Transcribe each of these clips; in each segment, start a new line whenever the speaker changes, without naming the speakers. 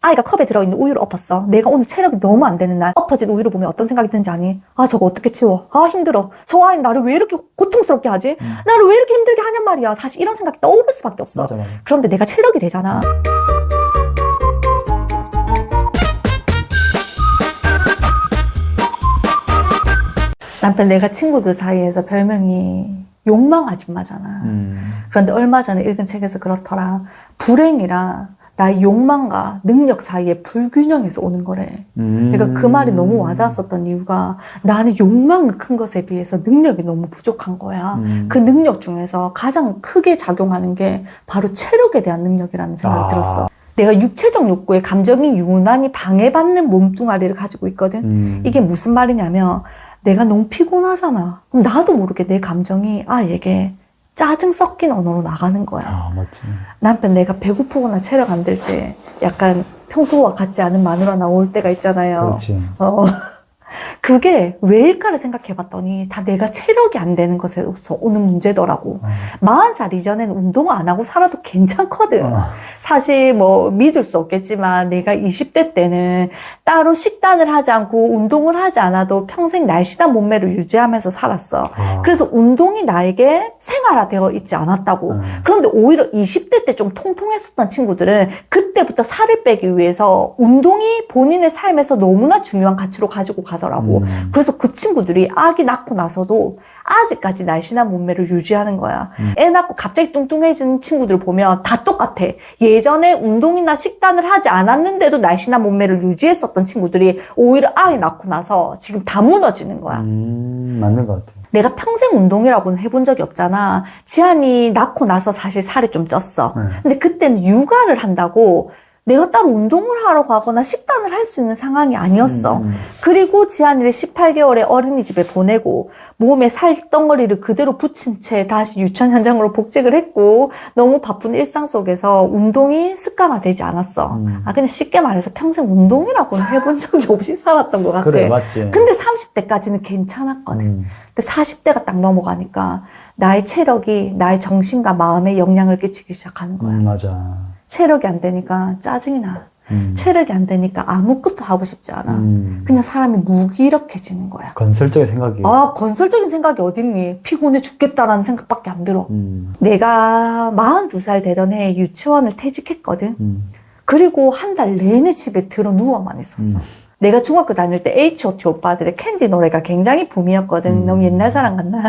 아이가 컵에 들어있는 우유를 엎었어. 내가 오늘 체력이 너무 안 되는 날 엎어진 우유를 보면 어떤 생각이 드는지 아니? 아, 저거 어떻게 치워? 아, 힘들어. 저 아이 나를 왜 이렇게 고통스럽게 하지? 나를 왜 이렇게 힘들게 하냔 말이야. 사실 이런 생각이 떠오를 수밖에 없어.
맞아.
그런데 내가 체력이 되잖아. 남편 내가 친구들 사이에서 별명이 욕망 아줌마잖아. 그런데 얼마 전에 읽은 책에서 그렇더라. 불행이랑 나의 욕망과 능력 사이에 불균형에서 오는 거래. 그러니까 그 말이 너무 와닿았었던 이유가 나는 욕망이 큰 것에 비해서 능력이 너무 부족한 거야. 그 능력 중에서 가장 크게 작용하는 게 바로 체력에 대한 능력이라는 생각이 들었어. 내가 육체적 욕구에 감정이 유난히 방해받는 몸뚱아리를 가지고 있거든. 이게 무슨 말이냐면 내가 너무 피곤하잖아. 그럼 나도 모르게 내 감정이 얘게 짜증 섞인 언어로 나가는 거야.
아, 맞지.
남편 내가 배고프거나 체력 안 될 때 약간 평소와 같지 않은 마누라 나올 때가 있잖아요.
그렇지.
그게 왜일까를 생각해 봤더니 다 내가 체력이 안 되는 것에서 오는 문제더라고. 40살 이전에는 운동 안 하고 살아도 괜찮거든. 사실 뭐 믿을 수 없겠지만 내가 20대 때는 따로 식단을 하지 않고 운동을 하지 않아도 평생 날씬한 몸매를 유지하면서 살았어. 그래서 운동이 나에게 생활화되어 있지 않았다고. 그런데 오히려 20대 때 좀 통통했었던 친구들은 그때부터 살을 빼기 위해서 운동이 본인의 삶에서 너무나 중요한 가치로 가지고 가더라고. 그래서 그 친구들이 아기 낳고 나서도 아직까지 날씬한 몸매를 유지하는 거야. 애 낳고 갑자기 뚱뚱해진 친구들 보면 다 똑같아. 예전에 운동이나 식단을 하지 않았는데도 날씬한 몸매를 유지했었던 친구들이 오히려 아이 낳고 나서 지금 다 무너지는 거야.
맞는 것 같아.
내가 평생 운동이라고는 해본 적이 없잖아. 지한이 낳고 나서 사실 살이 좀 쪘어. 근데 그때는 육아를 한다고 내가 따로 운동을 하러 가거나 식단을 할 수 있는 상황이 아니었어. 그리고 지한이를 18개월에 어린이집에 보내고 몸에 살덩어리를 그대로 붙인 채 다시 유치원 현장으로 복직을 했고 너무 바쁜 일상 속에서 운동이 습관화되지 않았어. 그냥 쉽게 말해서 평생 운동이라고는 해본 적이 없이 살았던 것 같아.
그래, 맞지.
근데 30대까지는 괜찮았거든. 근데 40대가 딱 넘어가니까 나의 체력이 나의 정신과 마음에 영향을 끼치기 시작하는 거야.
맞아.
체력이 안 되니까 짜증이 나. 체력이 안 되니까 아무것도 하고 싶지 않아. 그냥 사람이 무기력해지는 거야.
건설적인 생각이.
건설적인 생각이 어딨니? 피곤해 죽겠다라는 생각밖에 안 들어. 내가 42살 되던 해에 유치원을 퇴직했거든. 그리고 한 달 내내 집에 들어 누워만 있었어. 내가 중학교 다닐 때 H.O.T 오빠들의 캔디 노래가 굉장히 붐이었거든. 너무 옛날 사람 같나?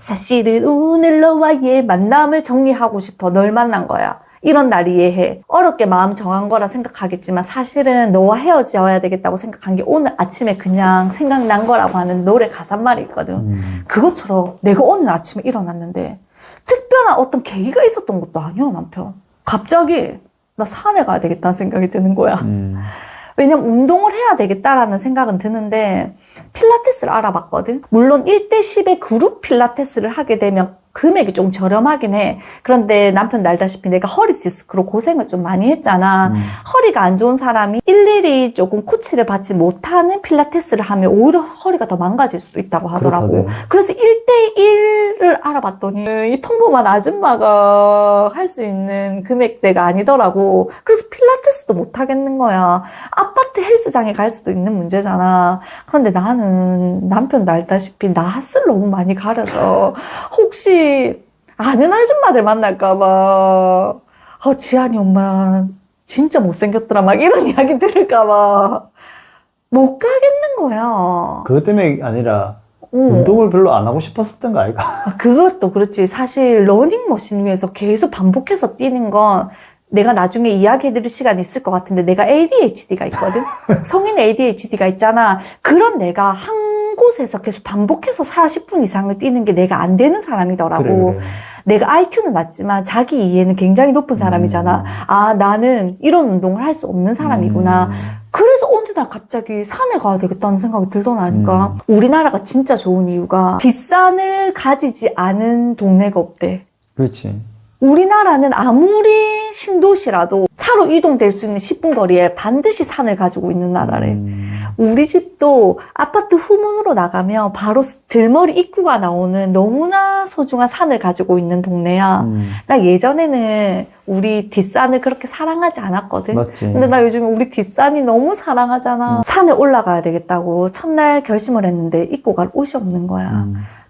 사실은 오늘 너와의 만남을 정리하고 싶어. 널 만난 거야. 이런 날 이해해. 어렵게 마음 정한 거라 생각하겠지만 사실은 너와 헤어져야 되겠다고 생각한 게 오늘 아침에 그냥 생각난 거라고 하는 노래 가사말이 있거든. 그것처럼 내가 오늘 아침에 일어났는데 특별한 어떤 계기가 있었던 것도 아니야, 남편. 갑자기 나 산에 가야 되겠다는 생각이 드는 거야. 왜냐면 운동을 해야 되겠다라는 생각은 드는데 필라테스를 알아봤거든. 물론 1대10의 그룹 필라테스를 하게 되면 금액이 좀 저렴하긴 해. 그런데 남편 알다시피 내가 허리 디스크로 고생을 좀 많이 했잖아. 허리가 안 좋은 사람이 일일이 조금 코치를 받지 못하는 필라테스를 하면 오히려 허리가 더 망가질 수도 있다고 하더라고.
그렇다네.
그래서 1대1을 알아봤더니 이 평범한 아줌마가 할 수 있는 금액대가 아니더라고. 그래서 필라테스도 못 하겠는 거야. 아파트 헬스장에 갈 수도 있는 문제잖아. 그런데 나는 남편도 알다시피 낯을 너무 많이 가려서 혹시 아는 아줌마들 만날까봐 지한이 엄마 진짜 못생겼더라 막 이런 이야기 들을까봐 못 가겠는 거야.
그것 때문에 아니라 운동을 별로 안 하고 싶었었던 거 아이가?
그것도 그렇지. 사실 러닝머신 위에서 계속 반복해서 뛰는 건 내가 나중에 이야기해드릴 시간이 있을 것 같은데 내가 ADHD가 있거든. 성인 ADHD가 있잖아. 그런 내가 한 곳에서 계속 반복해서 40분 이상을 뛰는 게 내가 안 되는 사람이더라고.
그래.
내가 IQ는 낮지만 자기 이해는 굉장히 높은 사람이잖아. 나는 이런 운동을 할 수 없는 사람이구나. 그래서 어느 날 갑자기 산에 가야 되겠다는 생각이 들더라니까. 우리나라가 진짜 좋은 이유가 뒷산을 가지지 않은 동네가 없대.
그렇지.
우리나라는 아무리 신도시라도 차로 차로 이동될 수 있는 10분 거리에 반드시 산을 가지고 있는 나라래. 우리 집도 아파트 후문으로 나가면 바로 들머리 입구가 나오는 너무나 소중한 산을 가지고 있는 동네야. 나 예전에는 우리 뒷산을 그렇게 사랑하지 않았거든.
맞지.
근데 나 요즘 우리 뒷산이 너무 사랑하잖아. 산에 올라가야 되겠다고 첫날 결심을 했는데 입고 갈 옷이 없는 거야.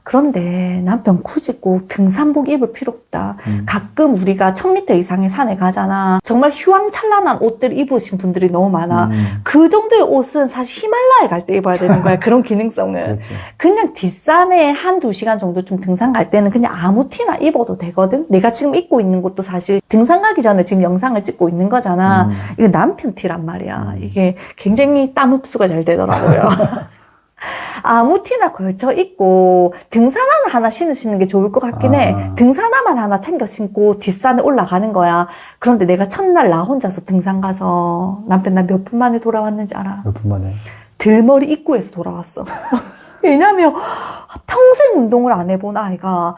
그런데 남편 굳이 꼭 등산복 입을 필요 없다. 가끔 우리가 1000m 이상의 산에 가잖아. 정말 휘황찬란한 옷들 입으신 분들이 너무 많아. 그 정도의 옷은 사실 히말라야 갈 때 입어야 되는 거야. 그런 기능성을.
그렇지.
그냥 뒷산에 1-2시간 정도 좀 등산 갈 때는 그냥 아무 티나 입어도 되거든. 내가 지금 입고 있는 것도 사실 등산 가기 전에 지금 영상을 찍고 있는 거잖아. 이거 남편 티란 말이야. 이게 굉장히 땀 흡수가 잘 되더라고요. 아무 티나 걸쳐 입고 등산화는 하나 신으시는 게 좋을 것 같긴 해. 등산화만 하나 챙겨 신고 뒷산에 올라가는 거야. 그런데 내가 첫날 나 혼자서 등산 가서 남편 나 몇 분 만에 돌아왔는지 알아?
몇 분 만에?
들머리 입구에서 돌아왔어. 왜냐면 평생 운동을 안 해본 아이가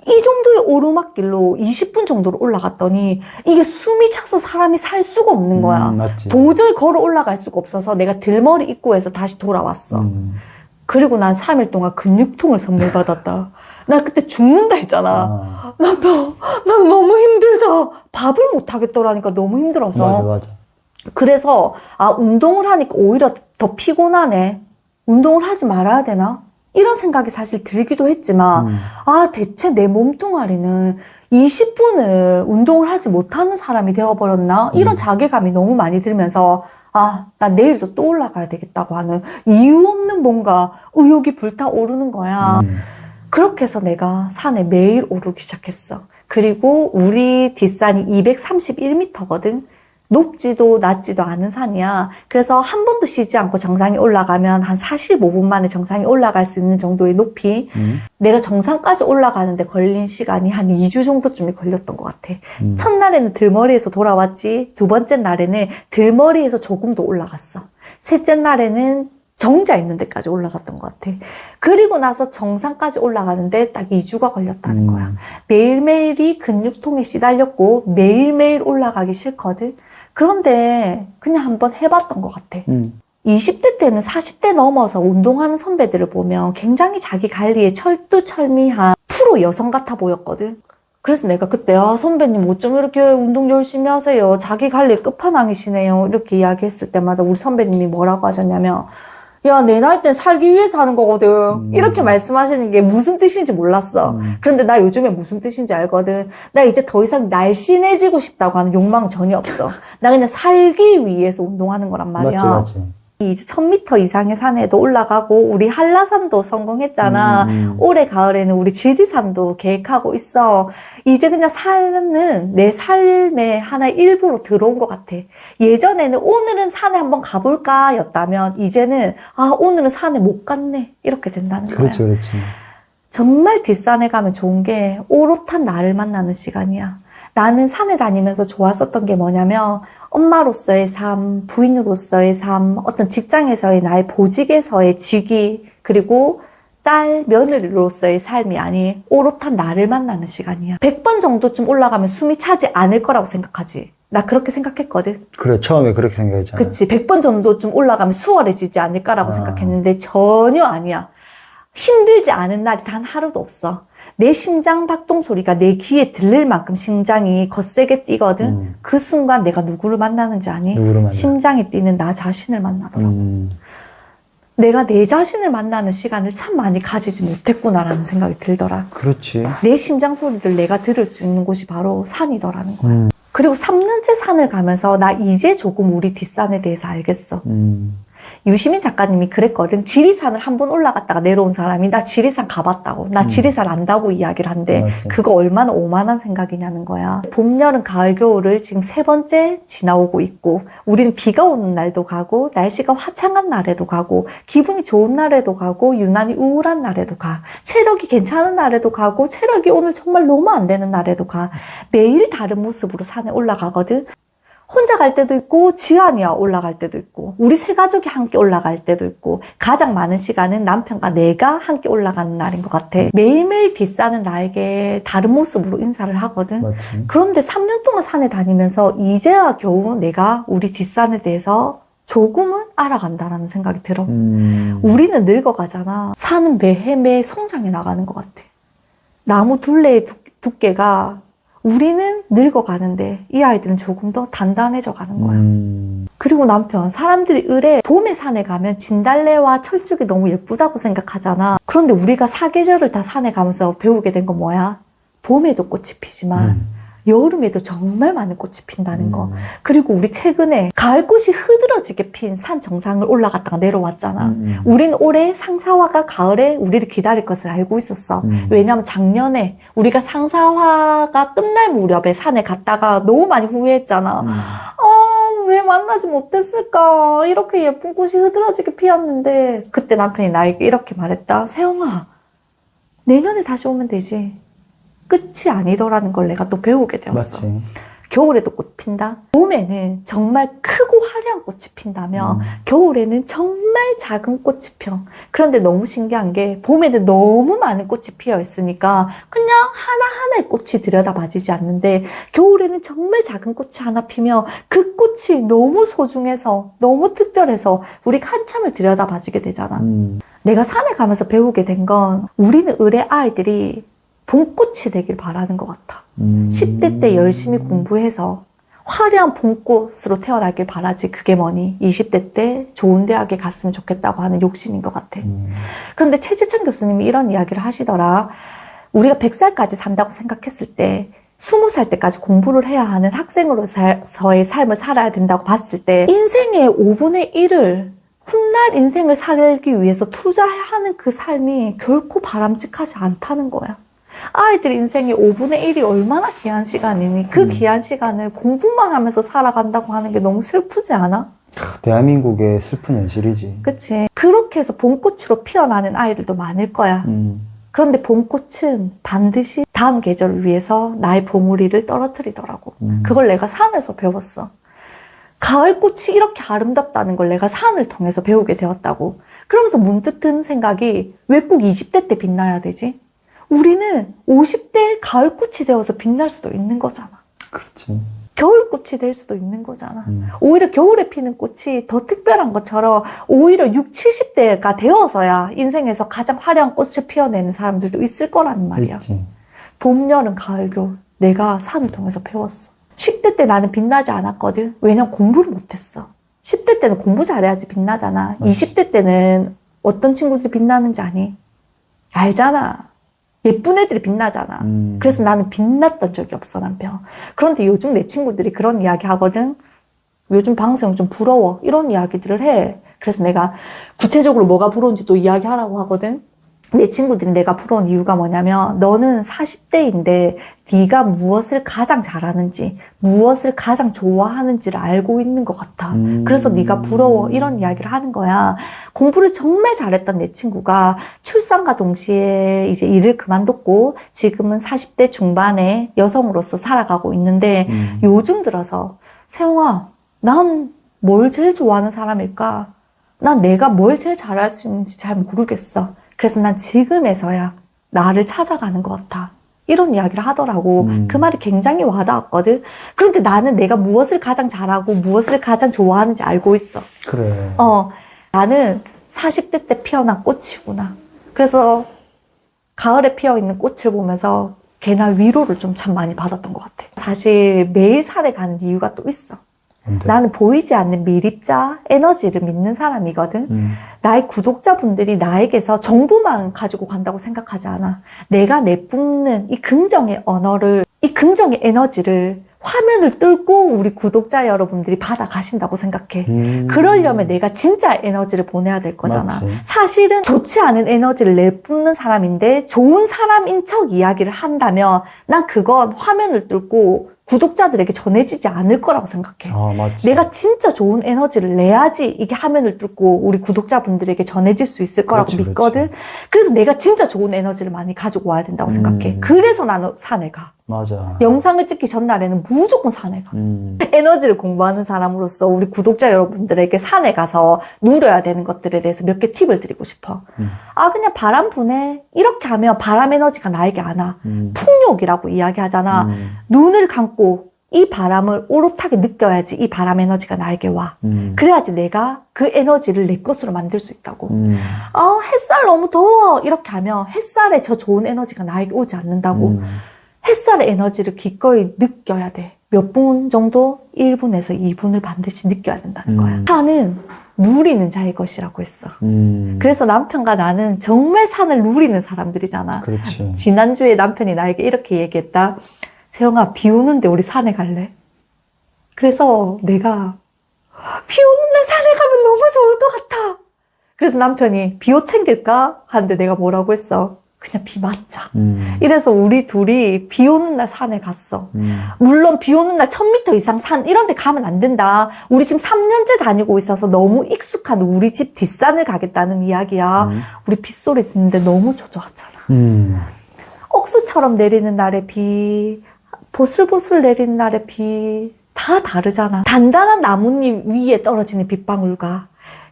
이 정도의 오르막길로 20분 정도로 올라갔더니 이게 숨이 차서 사람이 살 수가 없는 거야.
맞지.
도저히 걸어 올라갈 수가 없어서 내가 들머리 입구에서 다시 돌아왔어. 그리고 난 3일 동안 근육통을 선물 받았다. 나 그때 죽는다 했잖아. 남편, 난 너무 힘들다. 밥을 못 하겠더라니까 너무 힘들어서.
맞아.
그래서 운동을 하니까 오히려 더 피곤하네. 운동을 하지 말아야 되나? 이런 생각이 사실 들기도 했지만 대체 내 몸뚱아리는 20분을 운동을 하지 못하는 사람이 되어버렸나? 이런 자괴감이 너무 많이 들면서 나 내일도 또 올라가야 되겠다고 하는 이유 없는 뭔가 의욕이 불타오르는 거야. 그렇게 해서 내가 산에 매일 오르기 시작했어. 그리고 우리 뒷산이 231m거든. 높지도 낮지도 않은 산이야. 그래서 한 번도 쉬지 않고 정상에 올라가면 한 45분 만에 정상에 올라갈 수 있는 정도의 높이. 내가 정상까지 올라가는데 걸린 시간이 한 2주 정도쯤이 걸렸던 것 같아. 첫날에는 들머리에서 돌아왔지. 두 번째 날에는 들머리에서 조금 더 올라갔어. 셋째 날에는 정자 있는 데까지 올라갔던 것 같아. 그리고 나서 정상까지 올라가는데 딱 2주가 걸렸다는 거야. 매일매일이 근육통에 시달렸고 매일매일 올라가기 싫거든. 그런데 그냥 한번 해봤던 것 같아. 20대 때는 40대 넘어서 운동하는 선배들을 보면 굉장히 자기 관리에 철두철미한 프로 여성 같아 보였거든. 그래서 내가 그때 선배님 어쩜 이렇게 운동 열심히 하세요. 자기 관리 끝판왕이시네요. 이렇게 이야기했을 때마다 우리 선배님이 뭐라고 하셨냐면 야, 내 나이 땐 살기 위해서 하는 거거든. 이렇게 말씀하시는 게 무슨 뜻인지 몰랐어. 그런데 나 요즘에 무슨 뜻인지 알거든. 나 이제 더 이상 날씬해지고 싶다고 하는 욕망은 전혀 없어. 나 그냥 살기 위해서 운동하는 거란 말이야.
맞지.
이제 1000m 이상의 산에도 올라가고 우리 한라산도 성공했잖아. 올해 가을에는 우리 지리산도 계획하고 있어. 이제 그냥 산은 내 삶의 하나의 일부로 들어온 것 같아. 예전에는 오늘은 산에 한번 가볼까 였다면 이제는 오늘은 산에 못 갔네 이렇게 된다는 거야.
그렇지.
정말 뒷산에 가면 좋은 게 오롯한 나를 만나는 시간이야. 나는 산에 다니면서 좋았었던 게 뭐냐면 엄마로서의 삶, 부인으로서의 삶, 어떤 직장에서의 나의 보직에서의 직위, 그리고 딸, 며느리로서의 삶이 아닌 오롯한 나를 만나는 시간이야. 100번 정도쯤 올라가면 숨이 차지 않을 거라고 생각하지. 나 그렇게 생각했거든.
그래, 처음에 그렇게 생각했잖아.
그치. 100번 정도쯤 올라가면 수월해지지 않을까라고 생각했는데 전혀 아니야. 힘들지 않은 날이 단 하루도 없어. 내 심장 박동 소리가 내 귀에 들릴 만큼 심장이 거세게 뛰거든. 그 순간 내가 누구를 만나는지 아니?
누구를 만나?
심장이 뛰는 나 자신을 만나더라고. 내가 내 자신을 만나는 시간을 참 많이 가지지 못했구나라는 생각이 들더라.
그렇지.
내 심장 소리를 내가 들을 수 있는 곳이 바로 산이더라는 거야. 그리고 3년째 산을 가면서 나 이제 조금 우리 뒷산에 대해서 알겠어. 유시민 작가님이 그랬거든. 지리산을 한 번 올라갔다가 내려온 사람이 나 지리산 가봤다고. 나 지리산 안다고 이야기를 한대.
맞지.
그거 얼마나 오만한 생각이냐는 거야. 봄, 여름, 가을, 겨울을 지금 3번째 지나오고 있고 우리는 비가 오는 날도 가고 날씨가 화창한 날에도 가고 기분이 좋은 날에도 가고 유난히 우울한 날에도 가. 체력이 괜찮은 날에도 가고 체력이 오늘 정말 너무 안 되는 날에도 가. 매일 다른 모습으로 산에 올라가거든. 혼자 갈 때도 있고 지안이와 올라갈 때도 있고 우리 세 가족이 함께 올라갈 때도 있고 가장 많은 시간은 남편과 내가 함께 올라가는 날인 것 같아. 매일매일 뒷산은 나에게 다른 모습으로 인사를 하거든.
맞지.
그런데 3년 동안 산에 다니면서 이제야 겨우 내가 우리 뒷산에 대해서 조금은 알아간다라는 생각이 들어. 우리는 늙어가잖아. 산은 매해 성장해 나가는 것 같아. 나무 둘레의 두께가 우리는 늙어가는데 이 아이들은 조금 더 단단해져 가는 거야. 그리고 남편, 사람들이 을에 봄에 산에 가면 진달래와 철쭉이 너무 예쁘다고 생각하잖아. 그런데 우리가 사계절을 다 산에 가면서 배우게 된 건 뭐야? 봄에도 꽃이 피지만 여름에도 정말 많은 꽃이 핀다는 거. 그리고 우리 최근에 가을꽃이 흐드러지게 핀 산 정상을 올라갔다가 내려왔잖아. 우린 올해 상사화가 가을에 우리를 기다릴 것을 알고 있었어. 왜냐면 작년에 우리가 상사화가 끝날 무렵에 산에 갔다가 너무 많이 후회했잖아. 왜 만나지 못했을까? 이렇게 예쁜 꽃이 흐드러지게 피었는데 그때 남편이 나에게 이렇게 말했다. 세영아, 내년에 다시 오면 되지. 끝이 아니더라는 걸 내가 또 배우게 되었어.
맞지.
겨울에도 꽃 핀다. 봄에는 정말 크고 화려한 꽃이 핀다며 겨울에는 정말 작은 꽃이 펴. 그런데 너무 신기한 게 봄에는 너무 많은 꽃이 피어 있으니까 그냥 하나하나의 꽃이 들여다봐지지 않는데 겨울에는 정말 작은 꽃이 하나 피며 그 꽃이 너무 소중해서 너무 특별해서 우리가 한참을 들여다봐지게 되잖아. 내가 산에 가면서 배우게 된 건 우리는 을의 아이들이 봄꽃이 되길 바라는 것 같아. 10대 때 열심히 공부해서 화려한 봄꽃으로 태어나길 바라지 그게 뭐니? 20대 때 좋은 대학에 갔으면 좋겠다고 하는 욕심인 것 같아. 그런데 최지찬 교수님이 이런 이야기를 하시더라. 우리가 100살까지 산다고 생각했을 때 20살 때까지 공부를 해야 하는 학생으로서의 삶을 살아야 된다고 봤을 때 인생의 5분의 1을 훗날 인생을 살기 위해서 투자하는 그 삶이 결코 바람직하지 않다는 거야. 아이들 인생의 5분의 1이 얼마나 귀한 시간이니 그 귀한 시간을 공부만 하면서 살아간다고 하는 게 너무 슬프지 않아?
대한민국의 슬픈 현실이지.
그치. 그렇게 해서 봄꽃으로 피어나는 아이들도 많을 거야. 그런데 봄꽃은 반드시 다음 계절을 위해서 나의 보물이를 떨어뜨리더라고. 그걸 내가 산에서 배웠어. 가을꽃이 이렇게 아름답다는 걸 내가 산을 통해서 배우게 되었다고. 그러면서 문득 든 생각이 왜 꼭 20대 때 빛나야 되지? 우리는 50대 가을꽃이 되어서 빛날 수도 있는 거잖아.
그렇지.
겨울꽃이 될 수도 있는 거잖아. 오히려 겨울에 피는 꽃이 더 특별한 것처럼 오히려 60, 70대가 되어서야 인생에서 가장 화려한 꽃을 피워내는 사람들도 있을 거라는 말이야.
있지.
봄, 여름, 가을, 겨울 내가 산을 통해서 배웠어. 10대 때 나는 빛나지 않았거든. 왜냐면 공부를 못했어. 10대 때는 공부 잘해야지 빛나잖아. 20대 때는 어떤 친구들이 빛나는지 아니? 알잖아. 예쁜 애들이 빛나잖아. 그래서 나는 빛났던 적이 없어, 남편. 그런데 요즘 내 친구들이 그런 이야기 하거든. 요즘 방송 좀 부러워. 이런 이야기들을 해. 그래서 내가 구체적으로 뭐가 부러운지 또 이야기하라고 하거든. 내 친구들이 내가 부러운 이유가 뭐냐면 너는 40대인데 네가 무엇을 가장 잘하는지 무엇을 가장 좋아하는지를 알고 있는 것 같아. 그래서 네가 부러워. 이런 이야기를 하는 거야. 공부를 정말 잘했던 내 친구가 출산과 동시에 이제 일을 그만뒀고 지금은 40대 중반의 여성으로서 살아가고 있는데 요즘 들어서 세영아, 난 뭘 제일 좋아하는 사람일까? 난 내가 뭘 제일 잘할 수 있는지 잘 모르겠어. 그래서 난 지금에서야 나를 찾아가는 것 같아. 이런 이야기를 하더라고. 그 말이 굉장히 와닿았거든. 그런데 나는 내가 무엇을 가장 잘하고 무엇을 가장 좋아하는지 알고 있어.
그래.
나는 40대 때 피어난 꽃이구나. 그래서 가을에 피어있는 꽃을 보면서 걔나 위로를 좀 참 많이 받았던 것 같아. 사실 매일 산에 가는 이유가 또 있어.
뭔데?
나는 보이지 않는 미립자 에너지를 믿는 사람이거든. 나의 구독자분들이 나에게서 정보만 가지고 간다고 생각하지 않아. 내가 내뿜는 이 긍정의 언어를, 이 긍정의 에너지를 화면을 뚫고 우리 구독자 여러분들이 받아가신다고 생각해. 그러려면 내가 진짜 에너지를 보내야 될 거잖아.
맞지.
사실은 좋지 않은 에너지를 내뿜는 사람인데 좋은 사람인 척 이야기를 한다면 난 그건 화면을 뚫고 구독자들에게 전해지지 않을 거라고 생각해.
아, 맞지.
내가 진짜 좋은 에너지를 내야지 이게 화면을 뚫고 우리 구독자분들에게 전해질 수 있을 거라고
그렇지,
믿거든. 그래서 내가 진짜 좋은 에너지를 많이 가지고 와야 된다고 생각해. 그래서 나는 산에 가.
맞아.
영상을 찍기 전날에는 무조건 산에 가.
음.
에너지를 공부하는 사람으로서 우리 구독자 여러분들에게 산에 가서 누려야 되는 것들에 대해서 몇 개 팁을 드리고 싶어. 아, 그냥 바람 부네. 이렇게 하면 바람 에너지가 나에게 안 와. 풍욕이라고 이야기하잖아. 눈을 감고 이 바람을 오롯하게 느껴야지 이 바람 에너지가 나에게 와. 그래야지 내가 그 에너지를 내 것으로 만들 수 있다고. 아, 햇살 너무 더워. 이렇게 하면 햇살에 저 좋은 에너지가 나에게 오지 않는다고. 햇살의 에너지를 기꺼이 느껴야 돼. 몇 분 정도? 1분에서 2분을 반드시 느껴야 된다는 거야. 산은 누리는 자의 것이라고 했어. 그래서 남편과 나는 정말 산을 누리는 사람들이잖아.
그렇지.
지난주에 남편이 나에게 이렇게 얘기했다. 세영아, 비 오는데 우리 산에 갈래? 그래서 내가 비 오는 날 산에 가면 너무 좋을 것 같아. 그래서 남편이 비 옷 챙길까? 하는데 내가 뭐라고 했어? 그냥 비 맞자. 이래서 우리 둘이 비 오는 날 산에 갔어. 물론 비 오는 날 1000m 이상 산 이런 데 가면 안 된다. 우리 지금 3년째 다니고 있어서 너무 익숙한 우리 집 뒷산을 가겠다는 이야기야. 우리 빗소리 듣는데 너무 초조하잖아. 억수처럼 내리는 날의 비, 보슬보슬 내리는 날의 비, 다 다르잖아. 단단한 나뭇잎 위에 떨어지는 빗방울과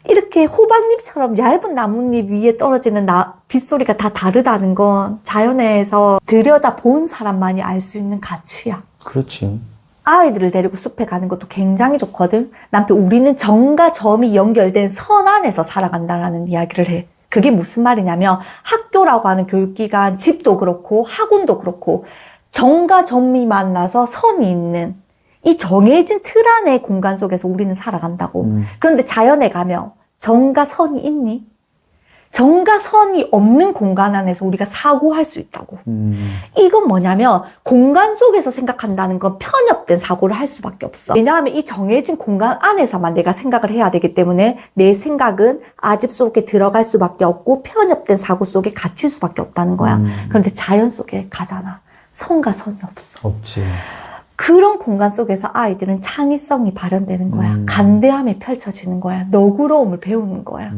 이렇게 호박잎처럼 얇은 나뭇잎 위에 떨어지는 빗소리가 다 다르다는 건 자연에서 들여다본 사람만이 알 수 있는 가치야.
그렇지.
아이들을 데리고 숲에 가는 것도 굉장히 좋거든. 남편, 우리는 정과 점이 연결된 선 안에서 살아간다라는 이야기를 해. 그게 무슨 말이냐면 학교라고 하는 교육기관, 집도 그렇고 학원도 그렇고 정과 점이 만나서 선이 있는 이 정해진 틀 안의 공간 속에서 우리는 살아간다고. 그런데 자연에 가면 정과 선이 있니? 정과 선이 없는 공간 안에서 우리가 사고할 수 있다고. 이건 뭐냐면 공간 속에서 생각한다는 건 편협된 사고를 할 수밖에 없어. 왜냐하면 이 정해진 공간 안에서만 내가 생각을 해야 되기 때문에 내 생각은 아집 속에 들어갈 수밖에 없고 편협된 사고 속에 갇힐 수밖에 없다는 거야. 그런데 자연 속에 가잖아. 선과 선이 없어.
없지.
그런 공간 속에서 아이들은 창의성이 발현되는 거야. 간대함이 펼쳐지는 거야. 너그러움을 배우는 거야.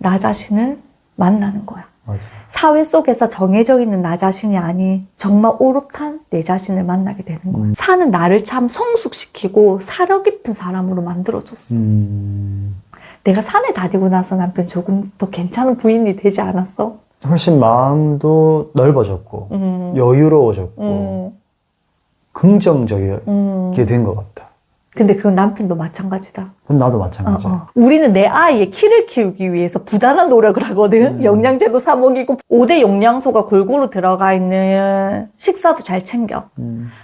나 자신을 만나는 거야.
맞아.
사회 속에서 정해져 있는 나 자신이 아닌 정말 오롯한 내 자신을 만나게 되는 거야. 산은 나를 참 성숙시키고 사려 깊은 사람으로 만들어줬어. 내가 산에 다니고 나서 남편 조금 더 괜찮은 부인이 되지 않았어?
훨씬 마음도 넓어졌고 여유로워졌고 긍정적이게 된 것 같다.
근데 그건 남편도 마찬가지다.
그건 나도 마찬가지야.
우리는 내 아이의 키를 키우기 위해서 부단한 노력을 하거든. 영양제도 사 먹이고 5대 영양소가 골고루 들어가 있는 식사도 잘 챙겨.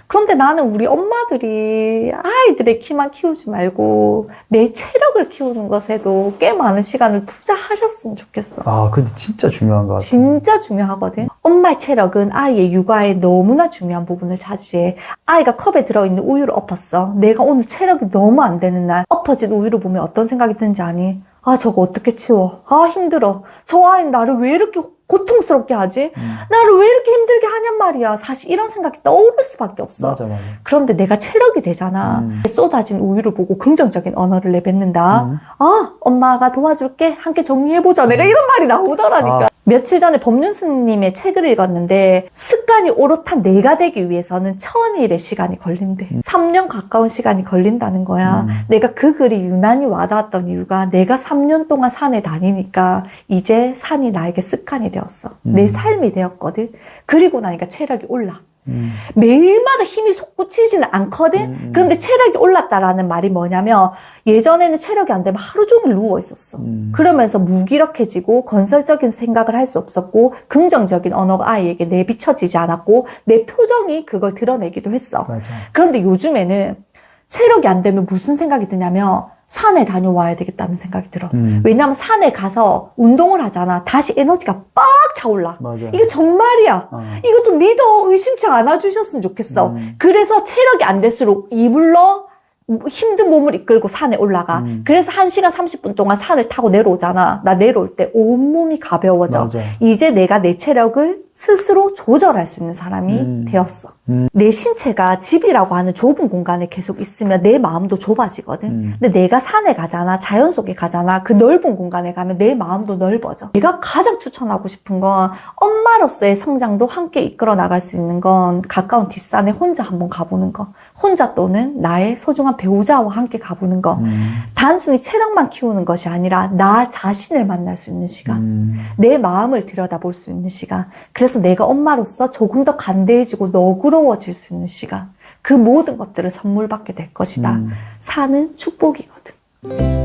그런데 나는 우리 엄마들이 아이들의 키만 키우지 말고 내 체력을 키우는 것에도 꽤 많은 시간을 투자하셨으면 좋겠어.
아, 근데 진짜 중요한 것 같아.
진짜 중요하거든. 엄마의 체력은 아이의 육아에 너무나 중요한 부분을 차지해. 아이가 컵에 들어있는 우유를 엎었어. 내가 오늘 체력이 너무 안 되는 날 엎어진 우유를 보면 어떤 생각이 드는지 아니? 아, 저거 어떻게 치워? 아, 힘들어. 저 아이는 나를 왜 이렇게 고통스럽게 하지? 나를 왜 이렇게 힘들게 하냔 말이야. 사실 이런 생각이 떠오를 수밖에 없어.
맞아.
그런데 내가 체력이 되잖아. 쏟아진 우유를 보고 긍정적인 언어를 내뱉는다. 아, 엄마가 도와줄게. 함께 정리해보자. 내가 이런 말이 나오더라니까. 며칠 전에 법륜스님의 책을 읽었는데 습관이 오롯한 내가 되기 위해서는 1000일의 시간이 걸린대. 3년 가까운 시간이 걸린다는 거야. 내가 그 글이 유난히 와닿았던 이유가 내가 3년 동안 산에 다니니까 이제 산이 나에게 습관이 되었어. 내 삶이 되었거든. 그리고 나니까 체력이 올라. 매일마다 힘이 솟구치지는 않거든. 그런데 체력이 올랐다라는 말이 뭐냐면 예전에는 체력이 안 되면 하루 종일 누워 있었어. 그러면서 무기력해지고 건설적인 생각을 할 수 없었고 긍정적인 언어가 아이에게 내비쳐지지 않았고 내 표정이 그걸 드러내기도 했어.
맞아.
그런데 요즘에는 체력이 안 되면 무슨 생각이 드냐면 산에 다녀와야 되겠다는 생각이 들어. 왜냐면 산에 가서 운동을 하잖아. 다시 에너지가 빡 차올라.
맞아.
이거 정말이야. 이거 좀 믿어. 의심치 않아주셨으면 좋겠어. 그래서 체력이 안 될수록 이불로 힘든 몸을 이끌고 산에 올라가. 그래서 1시간 30분 동안 산을 타고 내려오잖아. 나 내려올 때 온몸이 가벼워져.
맞아.
이제 내가 내 체력을 스스로 조절할 수 있는 사람이 되었어. 내 신체가 집이라고 하는 좁은 공간에 계속 있으면 내 마음도 좁아지거든. 근데 내가 산에 가잖아, 자연 속에 가잖아, 그 넓은 공간에 가면 내 마음도 넓어져. 내가 가장 추천하고 싶은 건 엄마로서의 성장도 함께 이끌어 나갈 수 있는 건 가까운 뒷산에 혼자 한번 가보는 거. 혼자 또는 나의 소중한 배우자와 함께 가보는 거. 단순히 체력만 키우는 것이 아니라 나 자신을 만날 수 있는 시간. 내 마음을 들여다볼 수 있는 시간. 그래서 내가 엄마로서 조금 더 간대해지고 너그러워질 수 있는 시간. 그 모든 것들을 선물 받게 될 것이다. 사는 축복이거든.